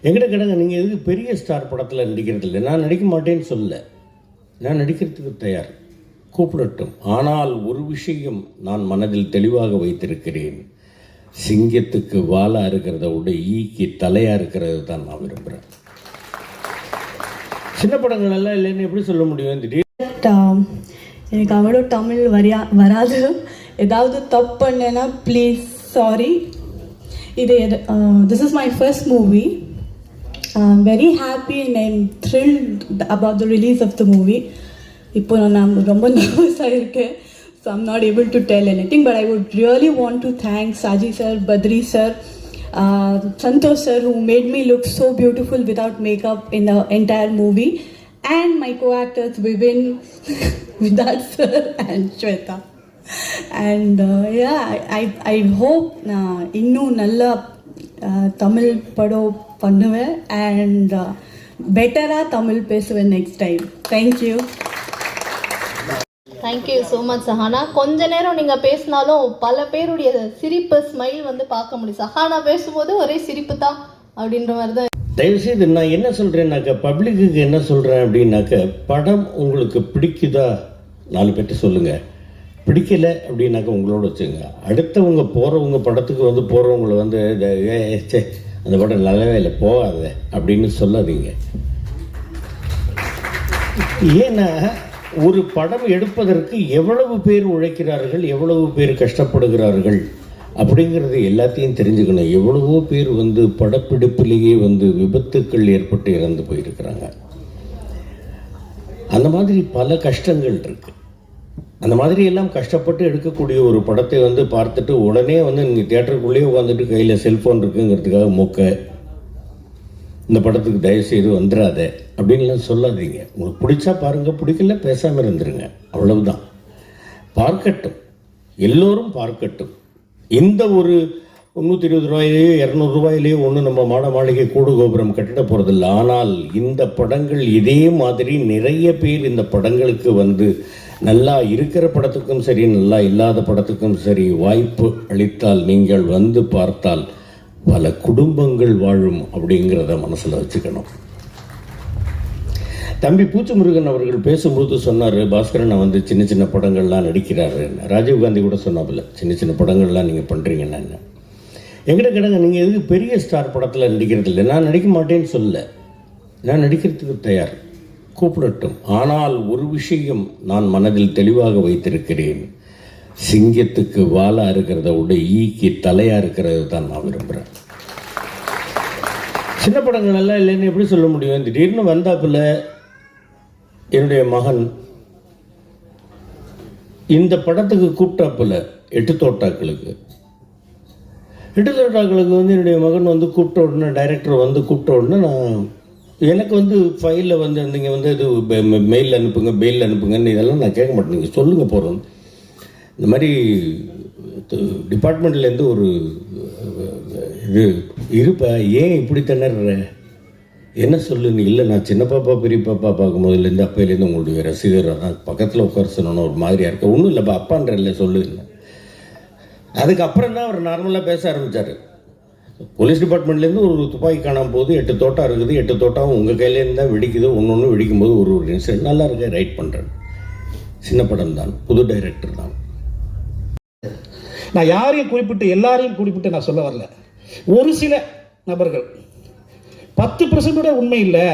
எங்கிட்ட கிடங்க, நீங்கள் எதுக்கு பெரிய ஸ்டார் படத்தில் நடிக்கிறது இல்லை? நான் நடிக்க மாட்டேன்னு சொல்லலை, நான் நடிக்கிறதுக்கு தயார், கூப்பிடட்டும். ஆனால் ஒரு விஷயம் நான் மனதில் தெளிவாக வைத்திருக்கிறேன், சிங்கத்துக்கு வாலாக இருக்கிறத விட ஈக்கு தலையாக இருக்கிறது தான் நான் விரும்புகிறேன். சின்ன படங்கள் எல்லாம் இல்லைன்னு எப்படி சொல்ல முடியும்? திடீர் எனக்கு அவ்வளோ தமிழ் வராது. ஏதாவது தப்பு பண்ணேன்னா please sorry. This is my first movie. I'm very happy and I'm thrilled about the release of the movie. இப்போ நான் ரொம்ப நர்வஸாக இருக்கேன், so I'm not able to tell anything, but I would really want to thank Saji sir, Badri sir, Santosh sir, who made me look so beautiful without makeup in the entire movie, and my co-actors Vivin, Vidat sir and Shweta. And yeah, I hope இன்னும் நல்லா தமிழ் படம் பண்ணுவேன் and பெட்டராக தமிழ் பேசுவேன் next time. Thank you. Thank you so much Sahana. கொஞ்ச நேரம் நீங்கள் பேசினாலும் பல பேருடைய சிரிப்பு, ஸ்மைல் வந்து பார்க்க முடியும். சஹானா பேசும்போது ஒரே சிரிப்பு தான் அப்படின்ற மாதிரி தான். தயவுசெய்து நான் என்ன சொல்கிறேன்னாக்கா, பப்ளிக்கு என்ன சொல்கிறேன் அப்படின்னாக்க, படம் உங்களுக்கு பிடிக்குதா 4 பேர்ட்டு சொல்லுங்கள், பிடிக்கலை அப்படின்னாக்கா உங்களோட வச்சுங்க. அடுத்தவங்க போகிறவங்க படத்துக்கு வந்து போகிறவங்கள வந்து அந்த படம் நல்லாவே இல்லை போகாத அப்படின்னு சொல்லாதீங்க. ஏன்னா ஒரு படம் எடுப்பதற்கு எவ்வளவு பேர் உழைக்கிறார்கள், எவ்வளவு பேர் கஷ்டப்படுகிறார்கள் அப்படிங்கிறது எல்லாத்தையும் தெரிஞ்சுக்கணும். எவ்வளவோ பேர் வந்து படப்பிடிப்பிலேயே வந்து விபத்துக்கள் ஏற்பட்டு இறந்து போயிருக்கிறாங்க. அந்த மாதிரி பல கஷ்டங்கள் இருக்கு. அந்த மாதிரி எல்லாம் கஷ்டப்பட்டு எடுக்கக்கூடிய ஒரு படத்தை வந்து பார்த்துட்டு உடனே வந்து நீங்கள் தியேட்டருக்குள்ளேயே உட்காந்துட்டு கையில் செல்ஃபோன் இருக்குங்கிறதுக்காக மொக்க இந்த படத்துக்கு தயவுசெய்து வந்துடாத அப்படின்லாம் சொல்லாதீங்க. உங்களுக்கு பிடிச்சா பாருங்கள், பிடிக்கல பேசாமல் இருந்துருங்க, அவ்வளவுதான். பார்க்கட்டும், எல்லோரும் பார்க்கட்டும். இந்த ஒரு 120 ரூபாயிலேயோ 200 ரூபாயிலேயோ ஒன்றும் நம்ம மாட மாளிகை கூடு கோபுரம் கட்டிட போகிறதில்ல. ஆனால் இந்த படங்கள் இதே மாதிரி நிறைய பேர் இந்த படங்களுக்கு வந்து நல்லா இருக்கிற படத்துக்கும் சரி, நல்லா இல்லாத படத்துக்கும் சரி வாய்ப்பு அளித்தால், நீங்கள் வந்து பார்த்தால் பல குடும்பங்கள் வாழும் அப்படிங்கிறத மனசில் வச்சுக்கணும். தம்பி பூச்சிமுருகன் அவர்கள் பேசும்போது சொன்னார், பாஸ்கரனை வந்து சின்ன சின்ன படங்கள்லாம் நடிக்கிறாரு. ராஜீவ்காந்தி கூட சொன்னாப்புல, சின்ன சின்ன படங்கள்லாம் நீங்கள் பண்ணுறீங்கன்னா என்ன. எங்கிட்ட கிடங்க, நீங்கள் எதுக்கு பெரிய ஸ்டார் படத்தில் நடிக்கிறது இல்லை? நான் நடிக்க மாட்டேன்னு சொல்லலை, நான் நடிக்கிறதுக்கு தயார், கூப்பிடட்டும். ஆனால் ஒரு விஷயம் நான் மனதில் தெளிவாக வைத்திருக்கிறேன், சிங்கத்துக்கு வாலாக இருக்கிறத விட ஈக்கு தலையாக இருக்கிறது தான் நான் விரும்புகிறேன். சின்ன படங்கள் எல்லாம் இல்லைன்னு எப்படி சொல்ல முடியும்? திடீர்னு வந்தாப்புல என்னுடைய மகன் இந்த படத்துக்கு கூப்பிட்டாப்புல 8 தோட்டாக்களுக்கு வந்து என்னுடைய மகன் வந்து கூப்பிட்ட உடனே, டைரக்டர் வந்து கூப்பிட்ட உடனே நான் எனக்கு வந்து ஃபைலில் வந்து நீங்கள் வந்து இது மெயில் அனுப்புங்க, பெயில் அனுப்புங்கன்னு இதெல்லாம் நான் கேட்க மாட்டேன். நீங்கள் சொல்லுங்கள் போகிறோம். இந்த மாதிரி டிபார்ட்மெண்ட்லேருந்து ஒரு இது இருப்பா, ஏன் இப்படி திணற, என்ன சொல்லுன்னு. இல்லை, நான் சின்ன பாப்பா பெரிய பாப்பா பார்க்கும்போதுலேருந்து அப்பையிலேருந்து உங்களுடைய ரசிகர் தான், பக்கத்தில் உட்கார சொன்னோன்னு ஒரு மாதிரியாக இருக்க. ஒன்றும் இல்லைப்பா, அப்பான்ற இல்லை சொல்லுங்க. அதுக்கப்புறம் தான் அவர் நார்மலாக பேச ஆரம்பித்தார். போலீஸ் டிபார்ட்மெண்ட்லேருந்து ஒரு துப்பாக்கி காணாமல் போது 8 தோட்டா இருக்குது, 8 தோட்டாவும் உங்கள் கையிலேருந்து தான் வெடிக்குது. ஒன்று வெடிக்கும்போது ஒரு இன்சிடென்ட் நல்லா இருக்க ரைட் பண்ணுறேன். சின்ன படம் தான், புது டைரக்டர் தான். நான் யாரையும் குறிப்பிட்டு எல்லாரையும் குறிப்பிட்டு நான் சொல்ல வரல. ஒரு சில நபர்கள் 10% உண்மை இல்லை.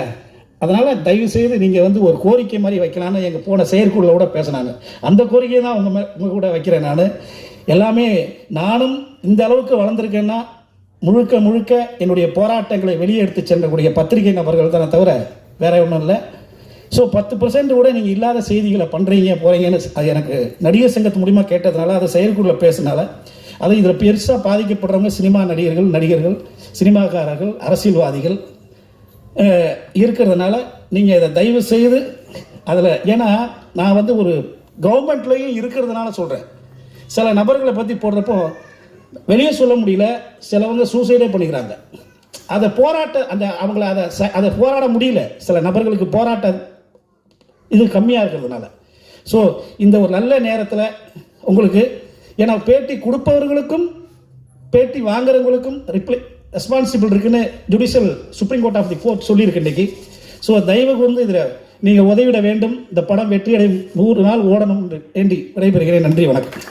அதனால் தயவுசெய்து நீங்கள் வந்து ஒரு கோரிக்கை மாதிரி வைக்கலான்னு எங்கள் போன செயற்குழுவில் கூட பேசினாங்க. அந்த கோரிக்கையை தான் உங்கள் கூட வைக்கிறேன். நான் எல்லாமே நானும் இந்த அளவுக்கு வளர்ந்துருக்கேன்னா முழுக்க என்னுடைய போராட்டங்களை வெளியே எடுத்து சென்றக்கூடிய பத்திரிகை நபர்கள் தானே தவிர வேற ஒன்றும் இல்லை. ஸோ 10% கூட நீங்கள் இல்லாத செய்திகளை பண்ணுறீங்க போகிறீங்கன்னு அது எனக்கு நடிகர் சங்கத்து மூலிமா கேட்டதுனால, அதை செயற்குழுவில் பேசினால, அது இதில் பெருசாக பாதிக்கப்படுறவங்க சினிமா நடிகர்கள், சினிமாக்காரர்கள், அரசியல்வாதிகள் இருக்கிறதுனால நீங்கள் இதை தயவு செய்து அதில், ஏன்னா நான் வந்து ஒரு கவர்மெண்ட்லேயும் இருக்கிறதுனால சொல்கிறேன். சில நபர்களை பற்றி போடுறப்போ வெளியே சொல்ல முடியல, சிலவங்க சூசைடே பண்ணிக்கிறாங்க. அதை அவங்கள அதை போராட முடியல. சில நபர்களுக்கு போராட்ட இது கம்மியாக இருக்கிறதுனால. ஸோ இந்த ஒரு நல்ல நேரத்தில் உங்களுக்கு, ஏன்னா பேட்டி கொடுப்பவர்களுக்கும் பேட்டி வாங்குறவங்களுக்கும் ரெஸ்பான்சிபிள் இருக்குன்னு judicial supreme court of the court சொல்லியிருக்கு இன்னைக்கு. ஸோ தயவு வந்து இதில் நீங்கள் உதவிட வேண்டும். இந்த படம் வெற்றியடை 100 நாள் ஓடணும் வேண்டி விடைபெறுகிறேன். நன்றி, வணக்கம்.